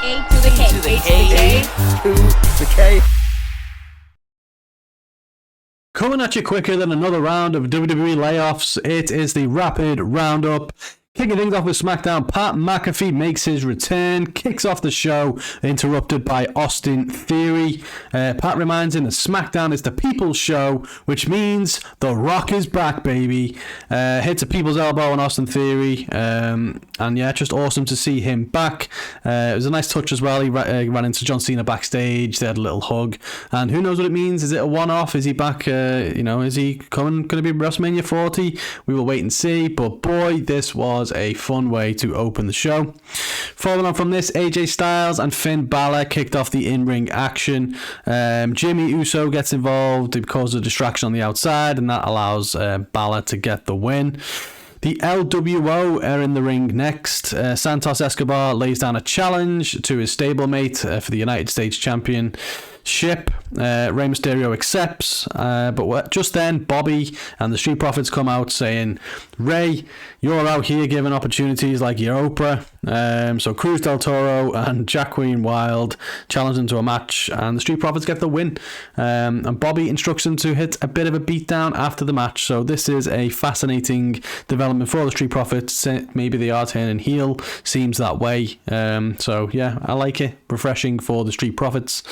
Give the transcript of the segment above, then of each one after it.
A to the K. To the K. To the K. Coming at you quicker than another round of WWE layoffs, it is the Rapid Roundup. Kicking things off with SmackDown, Pat McAfee makes his return, kicks off the show, interrupted by Austin Theory. Pat reminds him that SmackDown is the people's show, which means The Rock is back, baby. Hits a people's elbow on Austin Theory, and yeah, just awesome to see him back. It was a nice touch as well. He ran into John Cena backstage, they had a little hug, and who knows what it means. Is it a one-off? Is he back? Is he going to be WrestleMania 40? We will wait and see, but boy, this was a fun way to open the show. Following on from this, AJ Styles and Finn Balor kicked off the in-ring action. Jimmy Uso gets involved because of distraction on the outside, and that allows Balor to get the win. The LWO are in the ring next. Santos Escobar lays down a challenge to his stablemate for the United States Championship. Rey Mysterio accepts, but just then Bobby and the Street Profits come out saying, Rey, you're out here giving opportunities like your Oprah. So Cruz del Toro and Jacqueline Wilde challenge him to a match, and the Street Profits get the win. And Bobby instructs them to hit a bit of a beatdown after the match. So this is a fascinating development for the Street Profits. Maybe they are turning heel, seems that way. So yeah, I like it. Refreshing for the Street Profits.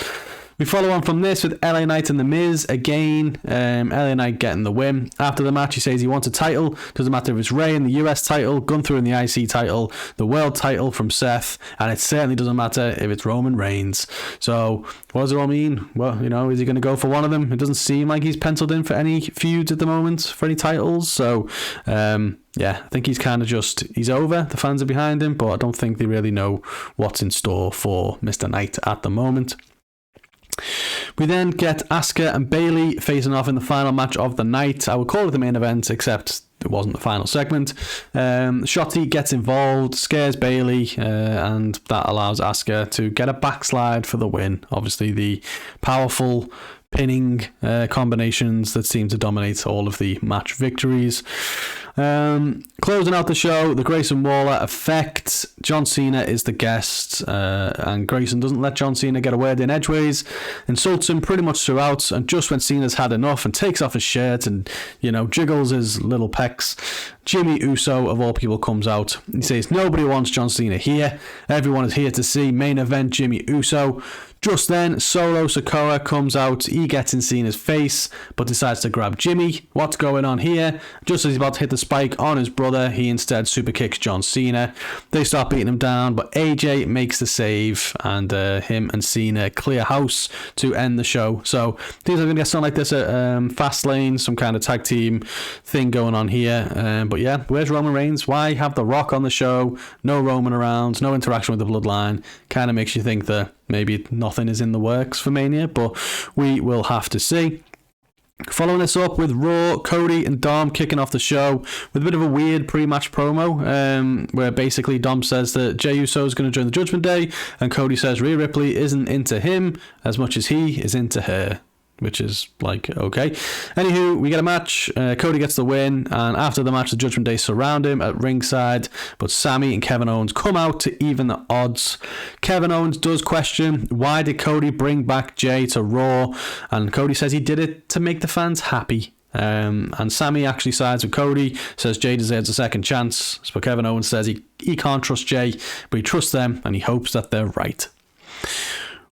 We follow on from this with LA Knight and The Miz again. LA Knight getting the win. After the match, he says he wants a title. Doesn't matter if it's Rey in the US title, Gunther in the IC title, the world title from Seth, and it certainly doesn't matter if it's Roman Reigns. So, what does it all mean? Well, is he going to go for one of them? It doesn't seem like he's penciled in for any feuds at the moment, for any titles. So, yeah, I think he's kind of he's over. The fans are behind him, but I don't think they really know what's in store for Mr. Knight at the moment. We then get Asuka and Bayley facing off in the final match of the night. I would call it the main event, except it wasn't the final segment. Shotzi gets involved, scares Bayley, and that allows Asuka to get a backslide for the win. Obviously, the powerful pinning combinations that seem to dominate all of the match victories. Closing out the show, the Grayson Waller effect. John Cena is the guest, and Grayson doesn't let John Cena get a word in edgeways, insults him pretty much throughout, and just when Cena's had enough and takes off his shirt and jiggles his little pecs, Jimmy Uso of all people comes out. He says nobody wants John Cena here, everyone is here to see main event Jimmy Uso. Just then, Solo Sikoa comes out. He gets in Cena's face, but decides to grab Jimmy. What's going on here? Just as he's about to hit the spike on his brother, he instead super kicks John Cena. They start beating him down, but AJ makes the save, and him and Cena clear house to end the show. So things are going to get something like this at Fastlane, some kind of tag team thing going on here. But yeah, where's Roman Reigns? Why have The Rock on the show? No Roman around, no interaction with the Bloodline. Kind of makes you think that maybe nothing is in the works for Mania, but we will have to see. Following this up with Raw, Cody and Dom kicking off the show with a bit of a weird pre-match promo, where basically Dom says that Jey Uso is going to join the Judgment Day, and Cody says Rhea Ripley isn't into him as much as he is into her. Which is like, okay. Anywho, we get a match. Cody gets the win, and after the match, the Judgment Day surround him at ringside, but Sami and Kevin Owens come out to even the odds. Kevin Owens does question, why did Cody bring back Jey to Raw? And Cody says he did it to make the fans happy. And Sami actually sides with Cody, says Jey deserves a second chance. So Kevin Owens says he can't trust Jey, but he trusts them, and he hopes that they're right.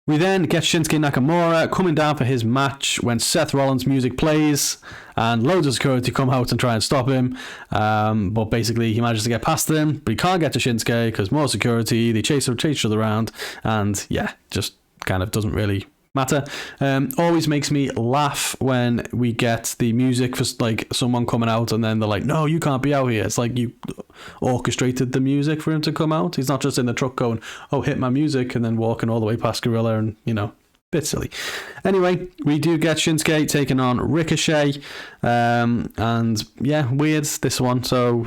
We then get Shinsuke Nakamura coming down for his match when Seth Rollins' music plays, and loads of security come out and try and stop him, but basically he manages to get past them, but he can't get to Shinsuke because more security. They chase each other around, and yeah, just kind of doesn't really matter. Always makes me laugh when we get the music for like someone coming out and then they're like, no, you can't be out here. It's like you orchestrated the music for him to come out. He's not just in the truck going, oh, hit my music, and then walking all the way past Gorilla and Bit silly. Anyway, we do get Shinsuke taking on Ricochet. And yeah, weird, this one. So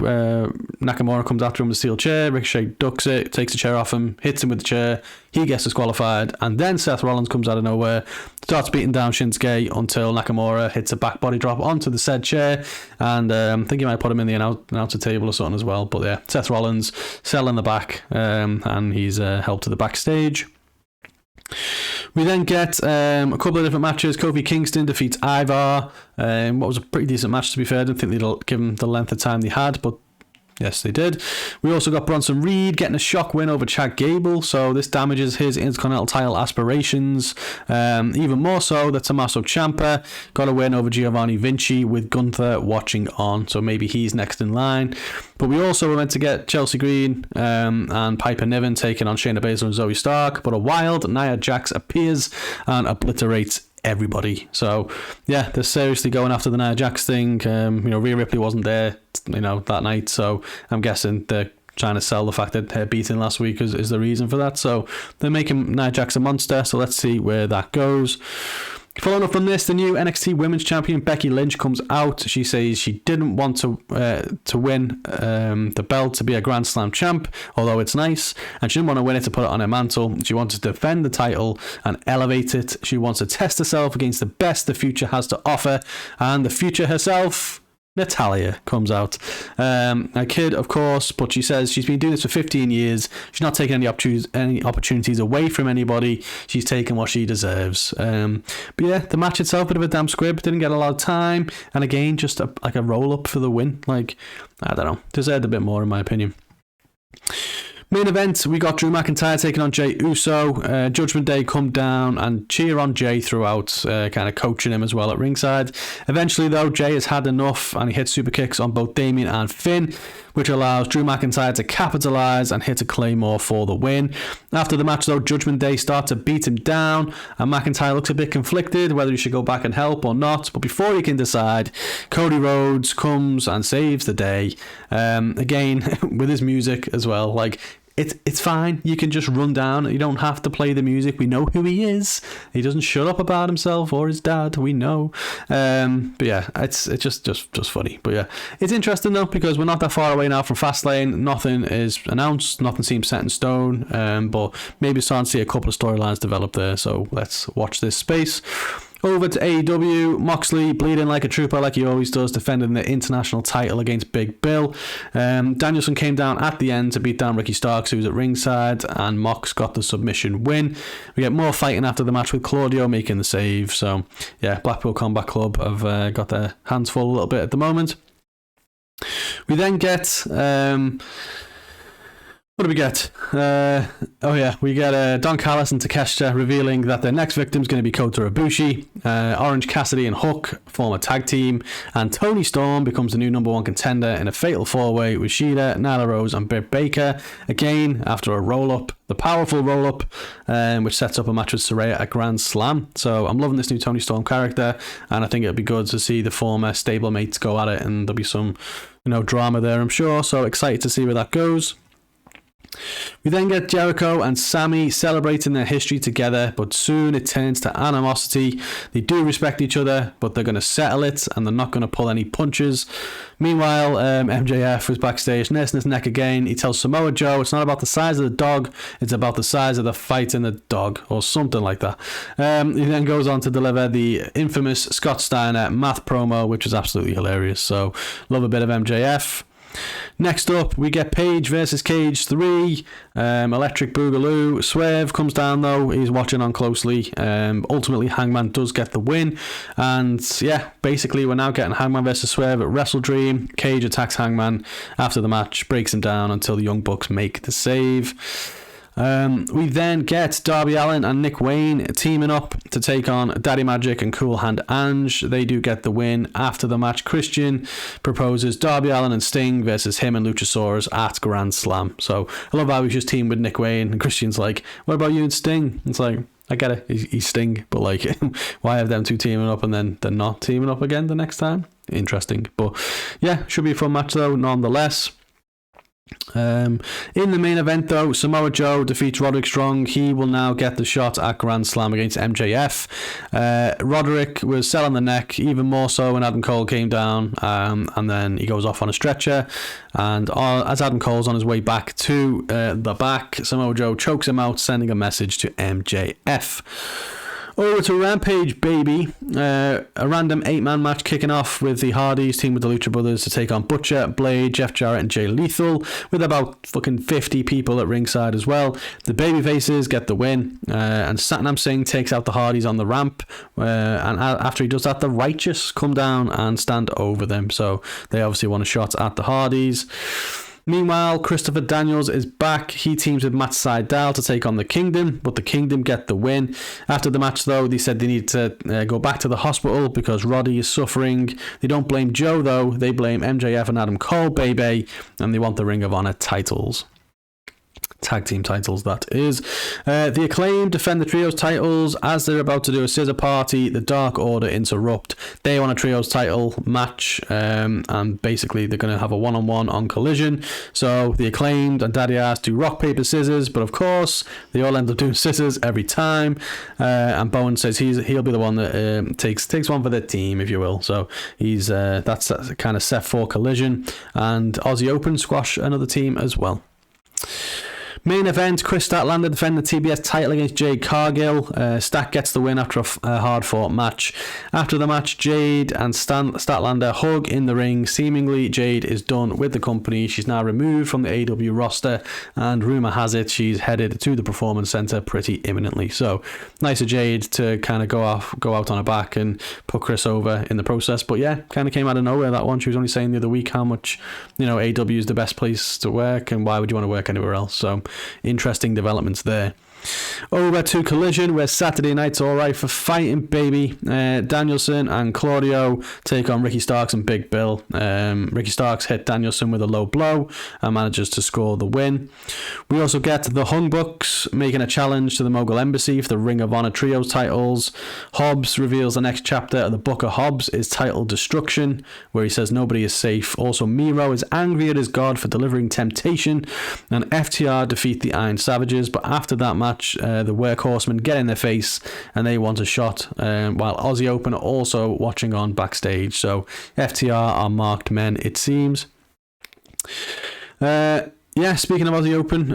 Nakamura comes after him with a steel chair. Ricochet ducks it, takes the chair off him, hits him with the chair. He gets disqualified. And then Seth Rollins comes out of nowhere, starts beating down Shinsuke until Nakamura hits a back body drop onto the said chair. And I think he might put him in the announcer table or something as well. But yeah, Seth Rollins selling the back, and he's helped to the backstage. We then get a couple of different matches. Kofi Kingston defeats Ivar. What was a pretty decent match, to be fair. I didn't think they'd give him the length of time they had, but yes, they did. We also got Bronson Reed getting a shock win over Chad Gable, so this damages his Intercontinental title aspirations. Even more so that Tommaso Ciampa got a win over Giovanni Vinci with Gunther watching on, so maybe he's next in line. But we also were meant to get Chelsea Green and Piper Niven taking on Shayna Baszler and Zoe Stark, but a wild Nia Jax appears and obliterates everybody. So yeah, they're seriously going after the Nia Jax thing. Rhea Ripley wasn't there, that night, so I'm guessing they're trying to sell the fact that her beating last week is the reason for that. So they're making Nia Jax a monster. So let's see where that goes. Following up from this, the new NXT Women's Champion Becky Lynch comes out. She says she didn't want to win the belt to be a Grand Slam champ, although it's nice, and she didn't want to win it to put it on her mantle. She wants to defend the title and elevate it. She wants to test herself against the best the future has to offer, and the future herself, Natalya, comes out. A kid, of course, but she says she's been doing this for 15 years. She's not taking any opportunities away from anybody. She's taking what she deserves. But yeah, the match itself, bit of a damn squib. Didn't get a lot of time. And again, just a roll-up for the win. I don't know. Deserved a bit more, in my opinion. Main event, we got Drew McIntyre taking on Jey Uso. Judgment Day come down and cheer on Jey throughout, kind of coaching him as well at ringside. Eventually, though, Jey has had enough and he hits super kicks on both Damian and Finn, which allows Drew McIntyre to capitalise and hit a Claymore for the win. After the match, though, Judgment Day start to beat him down, and McIntyre looks a bit conflicted whether he should go back and help or not. But before he can decide, Cody Rhodes comes and saves the day. Again, with his music as well, it's fine. You can just run down. You don't have to play the music. We know who he is. He doesn't shut up about himself or his dad. We know. But yeah, it's just funny. But yeah, it's interesting though, because we're not that far away now from Fastlane. Nothing is announced. Nothing seems set in stone. But maybe starting to see a couple of storylines develop there. So let's watch this space. Over to AEW, Moxley bleeding like a trooper like he always does, defending the international title against Big Bill. Danielson came down at the end to beat down Ricky Starks, who was at ringside, and Mox got the submission win. We get more fighting after the match with Claudio making the save. So yeah, Blackpool Combat Club have got their hands full a little bit at the moment. We then get... what do we get? We get Don Callis and Takeshita revealing that their next victim is going to be Kota Ibushi. Orange Cassidy and Hook form a tag team, and Toni Storm becomes the new number one contender in a fatal four-way with Shida, Nyla Rose, and Britt Baker. Again, after a roll-up, the powerful roll-up, which sets up a match with Saraya at Grand Slam. So I'm loving this new Toni Storm character, and I think it'll be good to see the former stablemates go at it, and there'll be some, drama there, I'm sure. So excited to see where that goes. We then get Jericho and Sammy celebrating their history together, but soon it turns to animosity. They do respect each other, but they're going to settle it, and they're not going to pull any punches. Meanwhile, MJF is backstage, nursing his neck again. He tells Samoa Joe it's not about the size of the dog, it's about the size of the fight in the dog, or something like that. He then goes on to deliver the infamous Scott Steiner math promo, which is absolutely hilarious. So, love a bit of MJF. Next up, we get Page versus Cage 3. Electric Boogaloo. Swerve comes down though. He's watching on closely. Ultimately, Hangman does get the win. And yeah, basically, we're now getting Hangman versus Swerve at Wrestle Dream. Cage attacks Hangman after the match, breaks him down until the Young Bucks make the save. We then get Darby Allin and Nick Wayne teaming up to take on Daddy Magic and Cool Hand Ange. They do get the win. After the match, Christian proposes Darby Allin and Sting versus him and Luchasaurus at Grand Slam. So I love how he's just teamed with Nick Wayne, and Christian's like, what about you and Sting? It's like, I get it, he's Sting, but why have them two teaming up and then they're not teaming up again the next time? Interesting. But yeah, should be a fun match though, nonetheless. In the main event, though, Samoa Joe defeats Roderick Strong. He will now get the shot at Grand Slam against MJF. Roderick was selling the neck even more so when Adam Cole came down, and then he goes off on a stretcher. And as Adam Cole's on his way back to the back, Samoa Joe chokes him out, sending a message to MJF. Over to Rampage, baby. A random 8-man match kicking off with the Hardys team with the Lucha Brothers to take on Butcher, Blade, Jeff Jarrett and Jay Lethal, with about fucking 50 people at ringside as well. The babyfaces get the win, and Satnam Singh takes out the Hardys on the ramp, and after he does that, the Righteous come down and stand over them, so they obviously want a shot at the Hardys. Meanwhile, Christopher Daniels is back. He teams with Matt Sydal to take on the Kingdom, but the Kingdom get the win. After the match, though, they said they need to go back to the hospital because Roddy is suffering. They don't blame Joe, though. They blame MJF and Adam Cole, baby, and they want the Ring of Honor titles. Tag team titles, that is. The Acclaimed defend the Trios titles. As they're about to do a scissor party, the Dark Order interrupt. They want a Trios title match, and basically they're going to have a one-on-one on Collision. So the Acclaimed and Daddy Ass do rock, paper, scissors, but of course they all end up doing scissors every time. And Bowen says he'll be the one that takes one for the team, if you will. So he's that's kind of set for Collision. And Aussie Open squash another team as well. Main event, Kris Statlander defending the TBS title against Jade Cargill. Stat gets the win after a hard-fought match. After the match, Jade and Statlander hug in the ring. Seemingly, Jade is done with the company. She's now removed from the AEW roster, and rumour has it she's headed to the Performance Centre pretty imminently. So, nice of Jade to kind of go out on her back and put Kris over in the process. But yeah, kind of came out of nowhere, that one. She was only saying the other week how much, AEW is the best place to work, and why would you want to work anywhere else? So, interesting developments there. Over to Collision, where Saturday night's alright for fighting, baby. Danielson and Claudio take on Ricky Starks and Big Bill. Ricky Starks hit Danielson with a low blow and manages to score the win. We also get the Hung Bucks making a challenge to the Mogul Embassy for the Ring of Honor Trios titles. Hobbs reveals the next chapter of the Book of Hobbs is titled Destruction, where he says nobody is safe. Also, Miro is angry at his god for delivering temptation, and FTR defeat the Iron Savages, but after that match, the Workhorsemen get in their face and they want a shot, while Aussie Open are also watching on backstage. So FTR are marked men, it seems. Speaking of Aussie Open,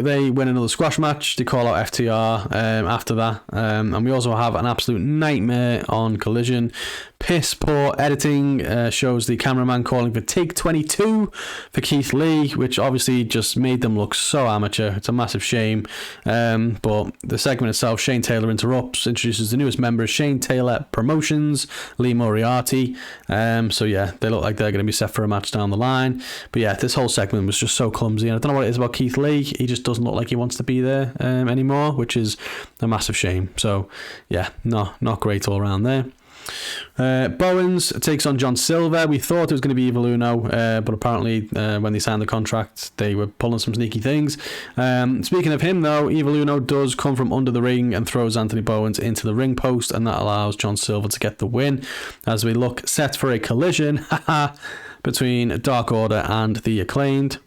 they win another squash match. They call out FTR after that. And we also have an absolute nightmare on Collision. Piss poor editing shows the cameraman calling for take 22 for Keith Lee, which obviously just made them look so amateur. It's a massive shame. But the segment itself, Shane Taylor interrupts, introduces the newest member of Shane Taylor Promotions, Lee Moriarty. So yeah, they look like they're going to be set for a match down the line. But yeah, this whole segment was just so clumsy. And I don't know what it is about Keith Lee. He just doesn't look like he wants to be there anymore, which is a massive shame. So yeah, not great all around there. Bowens takes on John Silver. We thought it was going to be Evil Uno, but apparently when they signed the contract, they were pulling some sneaky things. Speaking of him, though, Evil Uno does come from under the ring and throws Anthony Bowens into the ring post, and that allows John Silver to get the win as we look set for a collision between Dark Order and the Acclaimed.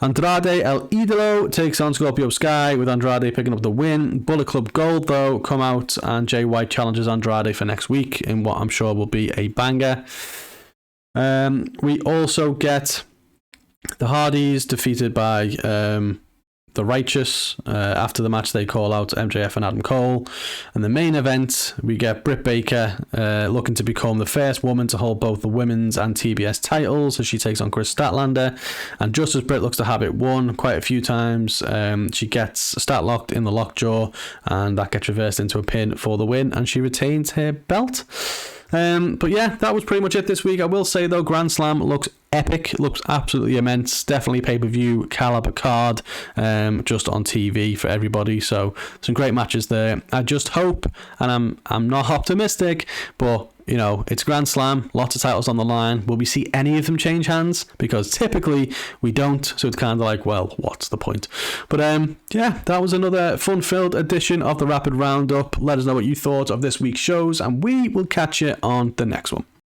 Andrade El Idolo takes on Scorpio Sky, with Andrade picking up the win. Bullet Club Gold, though, come out, and Jay White challenges Andrade for next week in what I'm sure will be a banger. We also get the Hardys defeated by the Righteous. After the match, they call out MJF and Adam Cole. And the main event, we get Britt Baker looking to become the first woman to hold both the women's and TBS titles as she takes on Kris Statlander. And just as Britt looks to have it won quite a few times, she gets Stat locked in the lockjaw, and that gets reversed into a pin for the win, and she retains her belt. But yeah, that was pretty much it this week. I will say, though, Grand Slam looks epic, looks absolutely immense. Definitely pay-per-view caliber card, just on TV for everybody. So some great matches there. I just hope, and I'm not optimistic, but it's Grand Slam, lots of titles on the line. Will we see any of them change hands? Because typically we don't, so it's kind of like, well, what's the point? But yeah, that was another fun-filled edition of the Rapid Roundup. Let us know what you thought of this week's shows, and we will catch you on the next one.